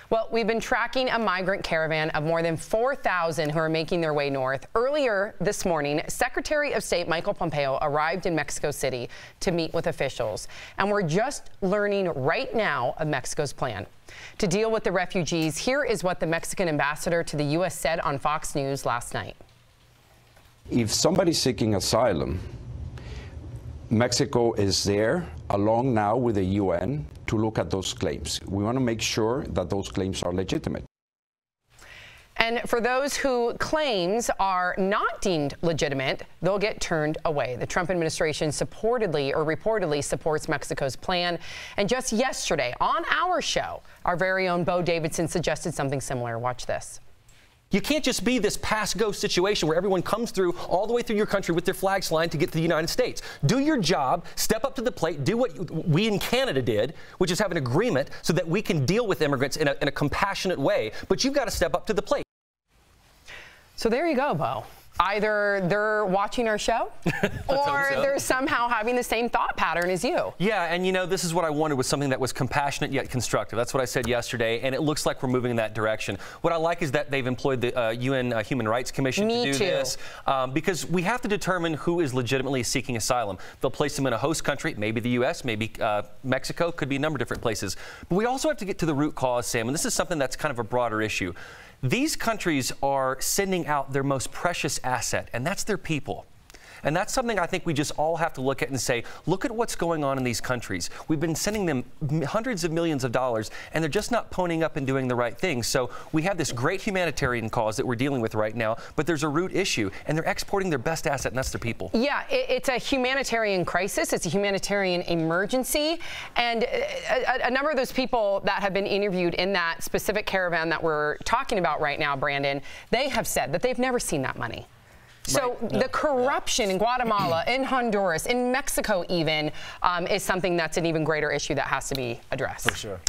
Well, we've been tracking a migrant caravan of more than 4,000 who are making their way north. Earlier this morning, Secretary of State Michael Pompeo arrived in Mexico City to meet with officials. And we're just learning right now of Mexico's plan. To deal with the refugees, here is what the Mexican ambassador to the U.S. said on Fox News last night. If somebody's seeking asylum, Mexico is there, along now with the UN, to look at those claims. We want to make sure that those claims are legitimate. And for those whose claims are not deemed legitimate, they'll get turned away. The Trump administration reportedly supports Mexico's plan. And just yesterday on our show, our very own Bo Davidson suggested something similar. Watch this. You can't just be this pass-go situation where everyone comes through all the way through your country with their flags flying to get to the United States. Do your job, step up to the plate, do what we in Canada did, which is have an agreement so that we can deal with immigrants in a compassionate way. But you've got to step up to the plate. So there you go, Bo. Either they're watching our show or they're somehow having the same thought pattern as you. Yeah, and you know, this is what I wanted, was something that was compassionate yet constructive. That's what I said yesterday, and it looks like we're moving in that direction. What I like is that they've employed the UN Human Rights Commission to do this, because we have to determine who is legitimately seeking asylum. They'll place them in a host country, maybe the U.S., maybe Mexico, could be a number of different places. But we also have to get to the root cause, Sam, and this is something that's kind of a broader issue. These countries are sending out their most precious asset, and that's their people. And that's something I think we just all have to look at and say, look at what's going on in these countries. We've been sending them hundreds of millions of dollars, and they're just not ponying up and doing the right thing. So we have this great humanitarian cause that we're dealing with right now, but there's a root issue, and they're exporting their best asset, and that's their people. Yeah, it's a humanitarian crisis. It's a humanitarian emergency. And a number of those people that have been interviewed in that specific caravan that we're talking about right now, Brandon, they have said that they've never seen that money. So the corruption in Guatemala, in Honduras, in Mexico even, is something that's an even greater issue that has to be addressed. For sure.